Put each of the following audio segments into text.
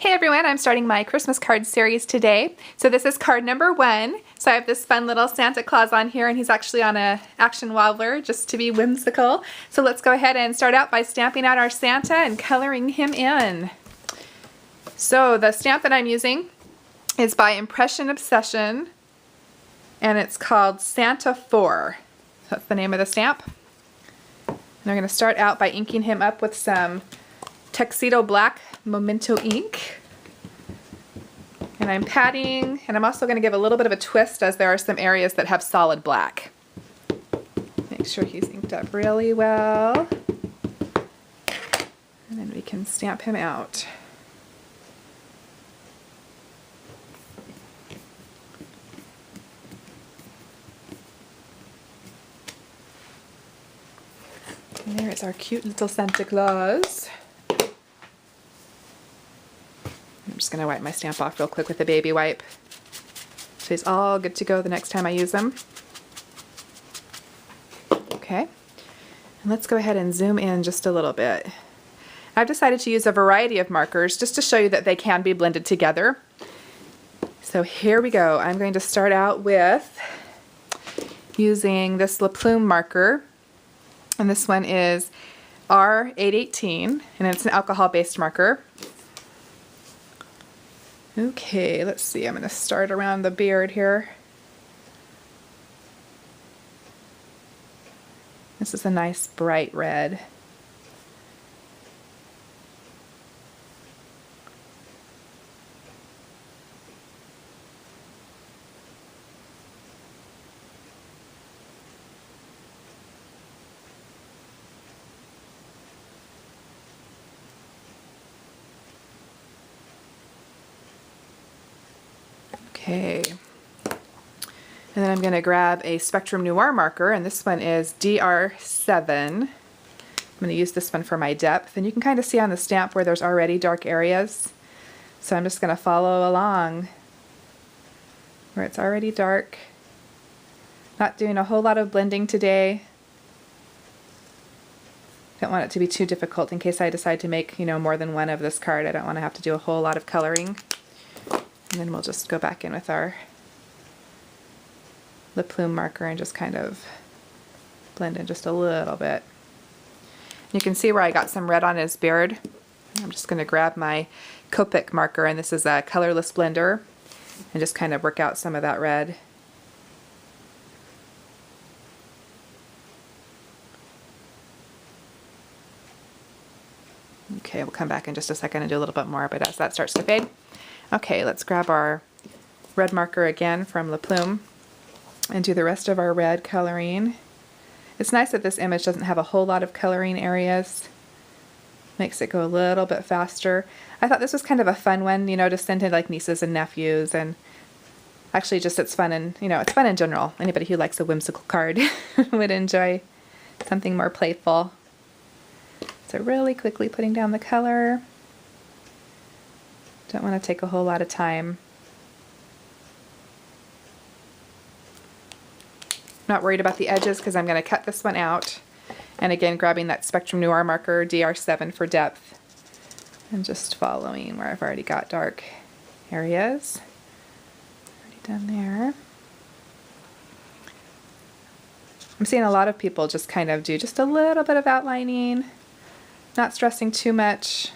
Hey everyone, I'm starting my Christmas card series today. So this is card number 1. So I have this fun little Santa Claus on here, and he's actually on a action wobbler just to be whimsical. So let's go ahead and start out by stamping out our Santa and coloring him in. So the stamp that I'm using is by Impression Obsession, and it's called Santa 4. That's the name of the stamp. And I'm going to start out by inking him up with some Tuxedo Black Memento ink. And I'm patting, and I'm also going to give a little bit of a twist as there are some areas that have solid black. Make sure he's inked up really well. And then we can stamp him out. And there is our cute little Santa Claus. I'm just going to wipe my stamp off real quick with a baby wipe. So he's all good to go the next time I use him. Okay, and let's go ahead and zoom in just a little bit. I've decided to use a variety of markers just to show you that they can be blended together. So here we go. I'm going to start out with using this La Plume marker, and this one is R818, and it's an alcohol-based marker. Okay, let's see, I'm going to start around the beard here. This is a nice bright red. Okay, and then I'm going to grab a Spectrum Noir marker, and this one is DR7. I'm going to use this one for my depth, and you can kind of see on the stamp where there's already dark areas. So I'm just going to follow along where it's already dark. Not doing a whole lot of blending today. Don't want it to be too difficult in case I decide to make, more than one of this card. I don't want to have to do a whole lot of coloring. And then we'll just go back in with our La Plume marker and just kind of blend in just a little bit. You can see where I got some red on his beard. I'm just going to grab my Copic marker, and this is a colorless blender, and just kind of work out some of that red. Okay, we'll come back in just a second and do a little bit more, but as that starts to fade. Okay, let's grab our red marker again from La Plume and do the rest of our red coloring. It's nice that this image doesn't have a whole lot of coloring areas. Makes it go a little bit faster. I thought this was kind of a fun one, to send to like nieces and nephews, and actually just it's fun, and it's fun in general. Anybody who likes a whimsical card would enjoy something more playful. So really quickly putting down the color. Don't want to take a whole lot of time. Not worried about the edges because I'm going to cut this one out. And again, grabbing that Spectrum Noir marker, DR7 for depth. And just following where I've already got dark areas. Already done there. I'm seeing a lot of people just kind of do just a little bit of outlining. Not stressing too much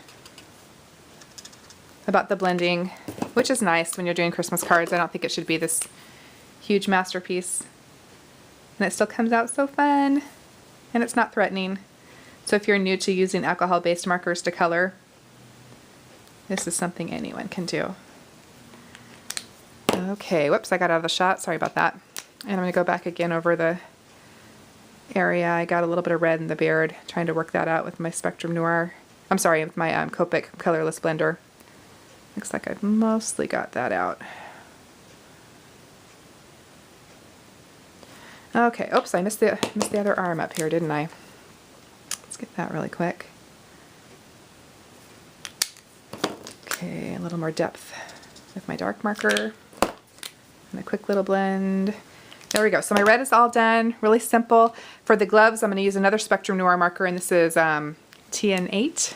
about the blending, which is nice when you're doing Christmas cards. I don't think it should be this huge masterpiece. And it still comes out so fun, and it's not threatening. So if you're new to using alcohol-based markers to color, this is something anyone can do. Okay, whoops, I got out of the shot. Sorry about that. And I'm going to go back again over the area. I got a little bit of red in the beard, trying to work that out with my Spectrum Noir. I'm sorry, with my Copic colorless blender. Looks like I've mostly got that out. Okay, oops, I missed the other arm up here, didn't I? Let's get that really quick. Okay, a little more depth with my dark marker. And a quick little blend. There we go. So my red is all done. Really simple. For the gloves, I'm going to use another Spectrum Noir marker, and this is TN8.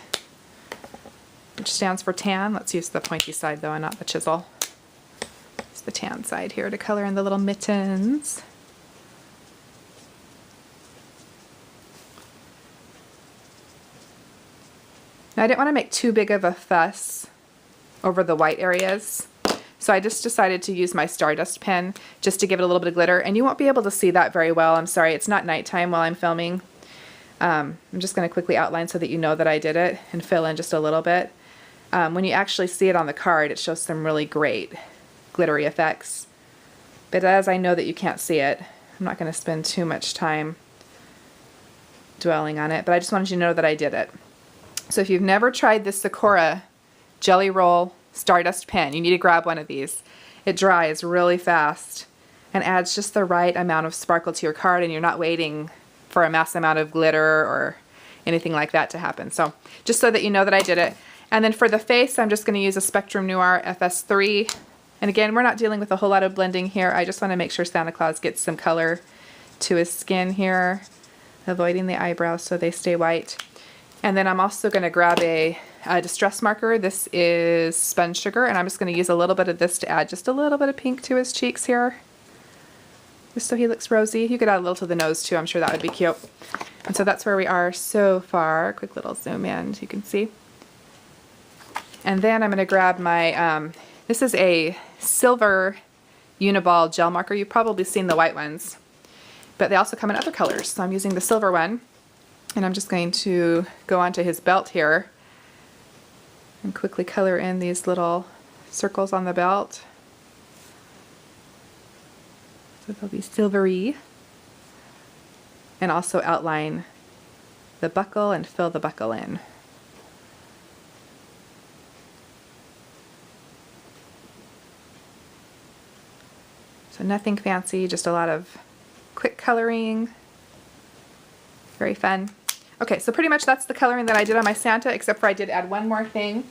which stands for tan. Let's use the pointy side though and not the chisel. It's the tan side here to color in the little mittens. Now I didn't want to make too big of a fuss over the white areas, so I just decided to use my Stardust pen just to give it a little bit of glitter, and you won't be able to see that very well. I'm sorry, it's not nighttime while I'm filming. I'm just going to quickly outline so that you know that I did it and fill in just a little bit. When you actually see it on the card, it shows some really great glittery effects. But as I know that you can't see it, I'm not going to spend too much time dwelling on it, but I just wanted you to know that I did it. So if you've never tried this Sakura Jelly Roll Stardust pen, you need to grab one of these. It dries really fast and adds just the right amount of sparkle to your card, and you're not waiting for a mass amount of glitter or anything like that to happen. So just so that you know that I did it. And then for the face, I'm just going to use a Spectrum Noir FS3. And again, we're not dealing with a whole lot of blending here. I just want to make sure Santa Claus gets some color to his skin here, avoiding the eyebrows so they stay white. And then I'm also going to grab a distress marker. This is Spun Sugar, and I'm just going to use a little bit of this to add just a little bit of pink to his cheeks here, just so he looks rosy. You could add a little to the nose too. I'm sure that would be cute. And so that's where we are so far. Quick little zoom in so you can see. And then I'm going to grab my, this is a silver Uniball gel marker. You've probably seen the white ones, but they also come in other colors. So I'm using the silver one, and I'm just going to go onto his belt here and quickly color in these little circles on the belt. So they'll be silvery. And also outline the buckle and fill the buckle in. So nothing fancy, just a lot of quick coloring. Very fun. Okay, so pretty much that's the coloring that I did on my Santa, except for I did add one more thing.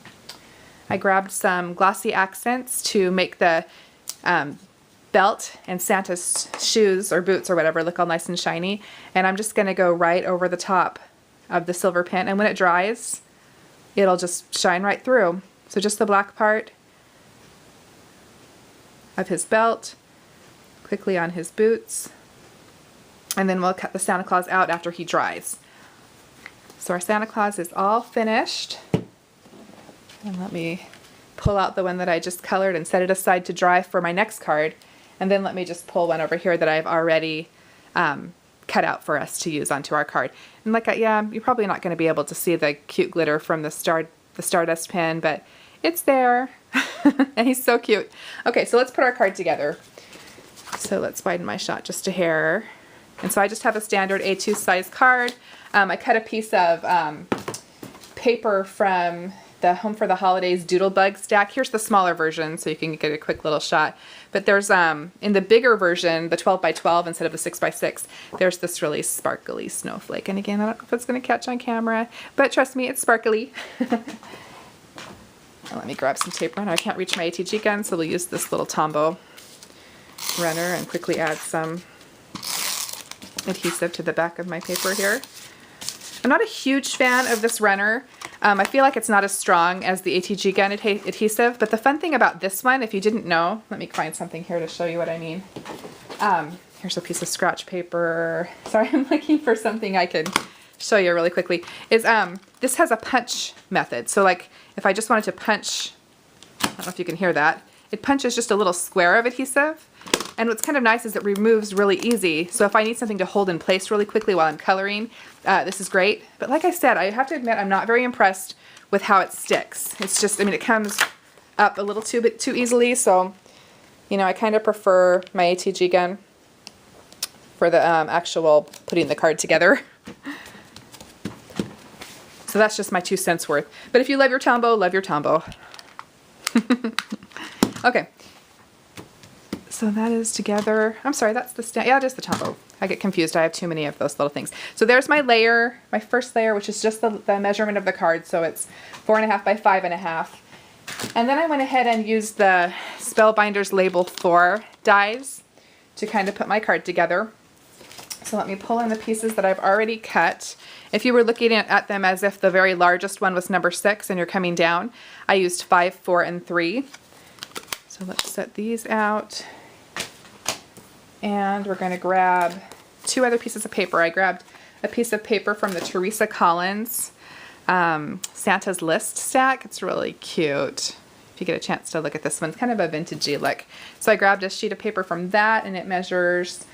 I grabbed some glossy accents to make the belt and Santa's shoes or boots or whatever look all nice and shiny, and I'm just going to go right over the top of the silver pen, and when it dries it'll just shine right through. So just the black part of his belt, quickly on his boots, and then we'll cut the Santa Claus out after he dries. So our Santa Claus is all finished, and let me pull out the one that I just colored and set it aside to dry for my next card. And then let me just pull one over here that I've already cut out for us to use onto our card. And like, yeah, you're probably not going to be able to see the cute glitter from the Stardust pen, but it's there. And he's so cute. Okay, so let's put our card together. So let's widen my shot just a hair. And so I just have a standard A2 size card. I cut a piece of paper from the Home for the Holidays Doodlebug stack. Here's the smaller version so you can get a quick little shot. But there's, in the bigger version, the 12 by 12 instead of the 6 by 6, there's this really sparkly snowflake. And again, I don't know if it's going to catch on camera, but trust me, it's sparkly. Let me grab some tape runner. I can't reach my ATG gun, so we'll use this little Tombow runner and quickly add some adhesive to the back of my paper here. I'm not a huge fan of this runner. I feel like it's not as strong as the ATG gun adhesive, but the fun thing about this one, if you didn't know, let me find something here to show you what I mean. Here's a piece of scratch paper. Sorry, I'm looking for something I could show you really quickly. This has a punch method. So like if I just wanted to punch, I don't know if you can hear that, it punches just a little square of adhesive. And what's kind of nice is it removes really easy. So if I need something to hold in place really quickly while I'm coloring, this is great. But like I said, I have to admit I'm not very impressed with how it sticks. It's just, I mean, it comes up a little too easily. So, you know, I kind of prefer my ATG gun for the actual putting the card together. So that's just my 2 cents worth. But if you love your Tombow, love your Tombow. Okay. So that is together. I'm sorry, that's the yeah, it is the Tombow. I get confused. I have too many of those little things. So there's my layer, my first layer, which is just the measurement of the card. So it's 4.5 by 5.5. And then I went ahead and used the Spellbinders Label 4 dies to kind of put my card together. So let me pull in the pieces that I've already cut. If you were looking at them as if the very largest one was number 6 and you're coming down, I used 5, 4, and 3. So let's set these out. And we're going to grab 2 other pieces of paper. I grabbed a piece of paper from the Teresa Collins Santa's List stack. It's really cute. If you get a chance to look at this one, it's kind of a vintagey look. So I grabbed a sheet of paper from that, and it measures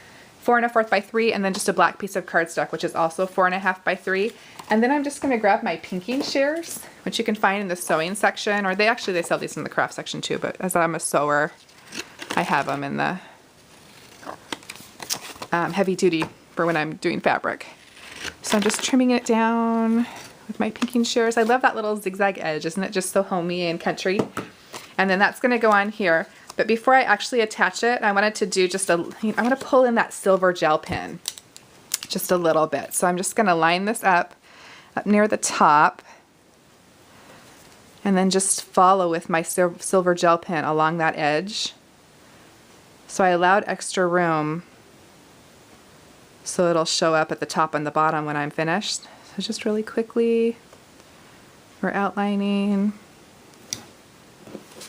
4 1/4 by 3, and then just a black piece of cardstock, which is also 4 1/2 by 3. And then I'm just going to grab my pinking shears, which you can find in the sewing section, or they sell these in the craft section too, but as I'm a sewer, I have them in the heavy duty for when I'm doing fabric. So I'm just trimming it down with my pinking shears. I love that little zigzag edge. Isn't it just so homey and country? And then that's going to go on here. But before I actually attach it, I wanted to do just I want to pull in that silver gel pen just a little bit. So I'm just going to line this up near the top and then just follow with my silver gel pen along that edge. So I allowed extra room so it'll show up at the top and the bottom when I'm finished. So just really quickly, we're outlining,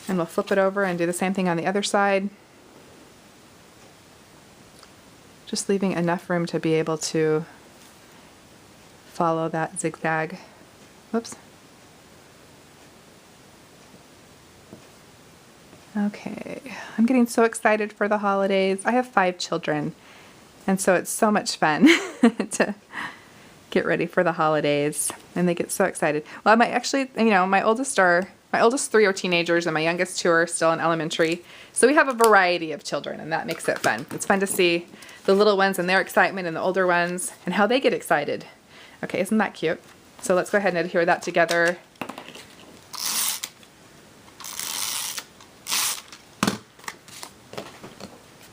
and we'll flip it over and do the same thing on the other side. Just leaving enough room to be able to follow that zigzag. Whoops. Okay, I'm getting so excited for the holidays. I have 5 children, and so it's so much fun to get ready for the holidays, and they get so excited. Well, my oldest 3 are teenagers, and my youngest 2 are still in elementary. So we have a variety of children, and that makes it fun. It's fun to see the little ones and their excitement, and the older ones and how they get excited. Okay, isn't that cute? So let's go ahead and adhere that together.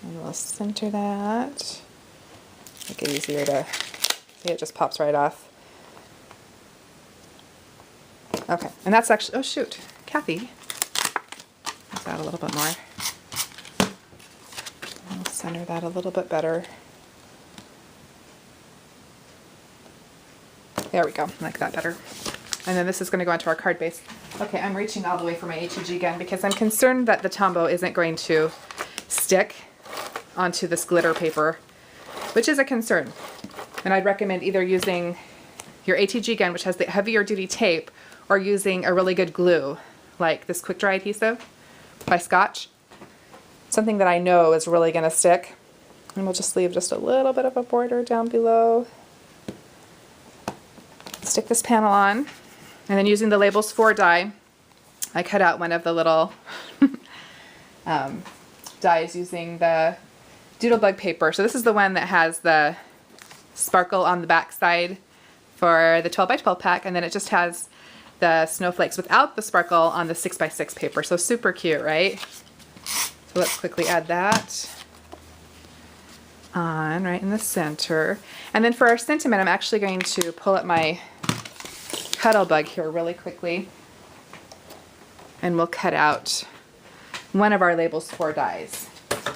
And we'll center that. Make it easier to see, it just pops right off. Okay, and that's actually, oh shoot, Kathy. Let's add a little bit more. I'll center that a little bit better. There we go, I like that better. And then this is going to go onto our card base. Okay, I'm reaching all the way for my HEG gun because I'm concerned that the Tombow isn't going to stick onto this glitter paper, which is a concern. And I'd recommend either using your ATG gun, which has the heavier duty tape, or using a really good glue, like this quick dry adhesive by Scotch. Something that I know is really going to stick. And we'll just leave just a little bit of a border down below. Stick this panel on. And then using the Labels 4 die, I cut out one of the little dies using the Doodlebug paper. So this is the one that has the sparkle on the back side for the 12 by 12 pack, and then it just has the snowflakes without the sparkle on the 6 by 6 paper. So super cute, right? So let's quickly add that on right in the center. And then for our sentiment, I'm actually going to pull up my Cuddlebug here really quickly, and we'll cut out one of our Labels 4 dies. Pull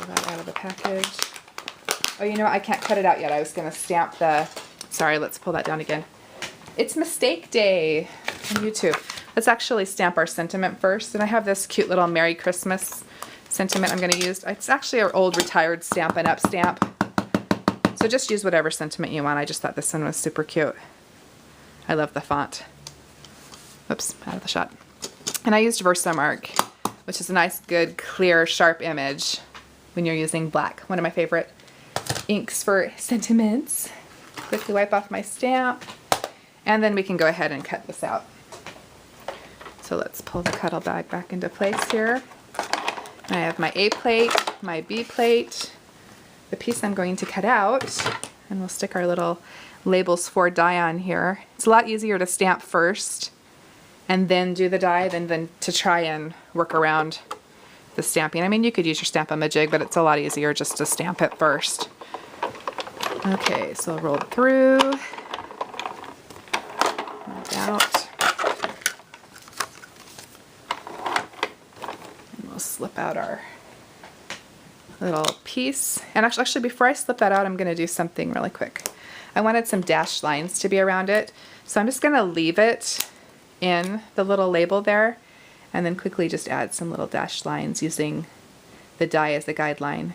that out of the package. Oh, you know what? I can't cut it out yet. I was going to stamp the... Sorry, let's pull that down again. It's Mistake Day on YouTube. Let's actually stamp our sentiment first. And I have this cute little Merry Christmas sentiment I'm going to use. It's actually our old retired Stampin' Up stamp. So just use whatever sentiment you want. I just thought this one was super cute. I love the font. Oops, out of the shot. And I used Versamark, which is a nice, good, clear, sharp image when you're using black. One of my favorite inks for sentiments. Quickly wipe off my stamp, and then we can go ahead and cut this out. So let's pull the Cuddle bag back into place here. I have my A plate, my B plate, the piece I'm going to cut out, and we'll stick our little Labels 4 die on here. It's a lot easier to stamp first and then do the die than to try and work around the stamping. I mean, you could use your Stamp-A-Majig, but it's a lot easier just to stamp it first. Okay, so I'll roll it through, roll it out, and we'll slip out our little piece. And actually before I slip that out, I'm going to do something really quick. I wanted some dashed lines to be around it. So I'm just going to leave it in the little label there and then quickly just add some little dashed lines using the die as the guideline.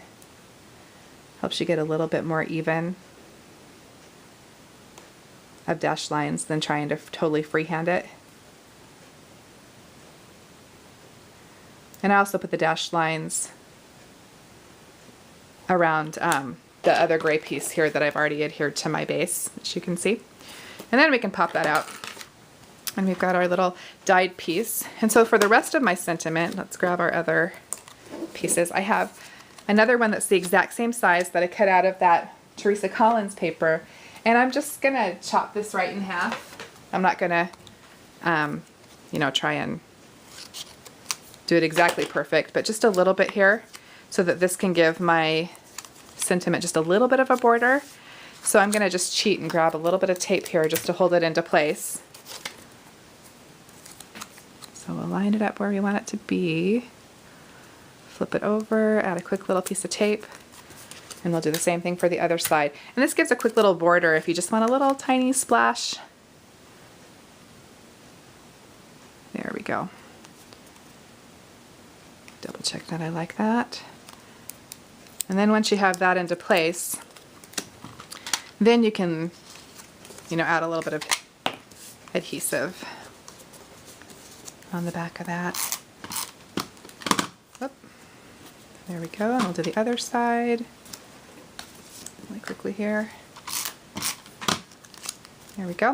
Helps you get a little bit more even of dashed lines than trying to totally freehand it. And I also put the dashed lines around the other gray piece here that I've already adhered to my base, as you can see. And then we can pop that out. And we've got our little dyed piece. And so for the rest of my sentiment, let's grab our other pieces. I have another one that's the exact same size that I cut out of that Teresa Collins paper. And I'm just gonna chop this right in half. I'm not gonna, you know, try and do it exactly perfect, but just a little bit here so that this can give my sentiment just a little bit of a border. So I'm gonna just cheat and grab a little bit of tape here just to hold it into place. So we'll line it up where we want it to be. Flip it over, add a quick little piece of tape, and we'll do the same thing for the other side. And this gives a quick little border if you just want a little tiny splash. There we go. Double check that I like that. And then once you have that into place, then you can, you know, add a little bit of adhesive on the back of that. Oop. There we go, and we'll do the other side. Really quickly here. There we go.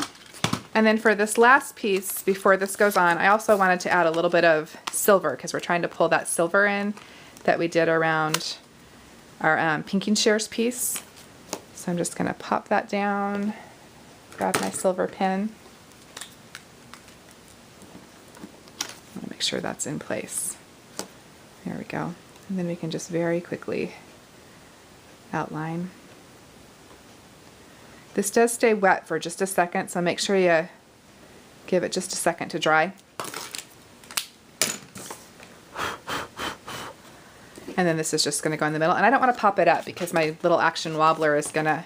And then for this last piece, before this goes on, I also wanted to add a little bit of silver because we're trying to pull that silver in that we did around our pinking shears piece. So I'm just going to pop that down, grab my silver pin. I want to make sure that's in place. There we go. And then we can just very quickly outline. This does stay wet for just a second, so make sure you give it just a second to dry. And then this is just going to go in the middle. And I don't want to pop it up because my little action wobbler is going to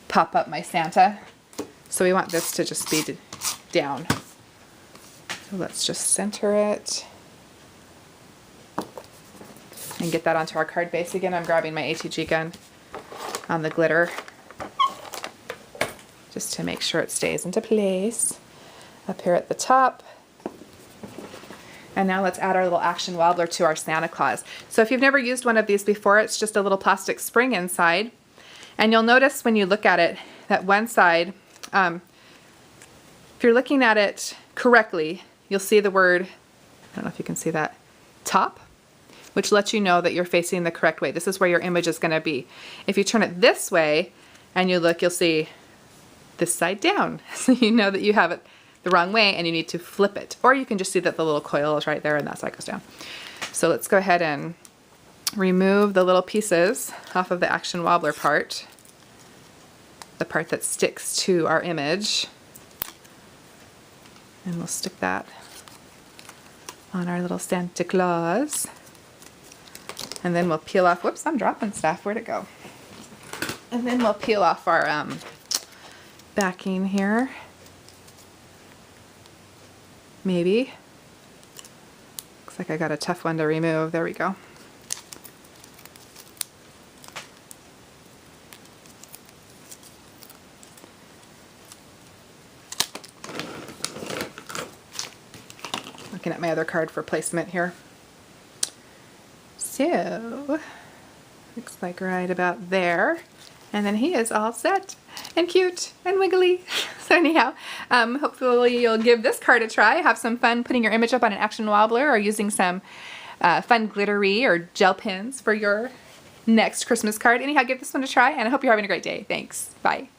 pop up my Santa. So we want this to just be down. So let's just center it and get that onto our card base again. I'm grabbing my ATG gun on the glitter just to make sure it stays into place up here at the top. And now let's add our little action wobbler to our Santa Claus. So if you've never used one of these before, it's just a little plastic spring inside. And you'll notice when you look at it that one side, if you're looking at it correctly, you'll see the word, I don't know if you can see that, top, which lets you know that you're facing the correct way. This is where your image is going to be. If you turn it this way and you look, you'll see this side down. So you know that you have it the wrong way and you need to flip it. Or you can just see that the little coil is right there and that side goes down. So let's go ahead and remove the little pieces off of the action wobbler part, the part that sticks to our image. And we'll stick that on our little Santa Claus. And then we'll peel off, whoops, I'm dropping stuff, where'd it go? And then we'll peel off our backing here. Maybe. Looks like I got a tough one to remove. There we go. Looking at my other card for placement here. So, looks like right about there. And then he is all set and cute and wiggly. So anyhow, hopefully you'll give this card a try. Have some fun putting your image up on an action wobbler or using some fun glittery or gel pens for your next Christmas card. Anyhow, give this one a try and I hope you're having a great day. Thanks. Bye.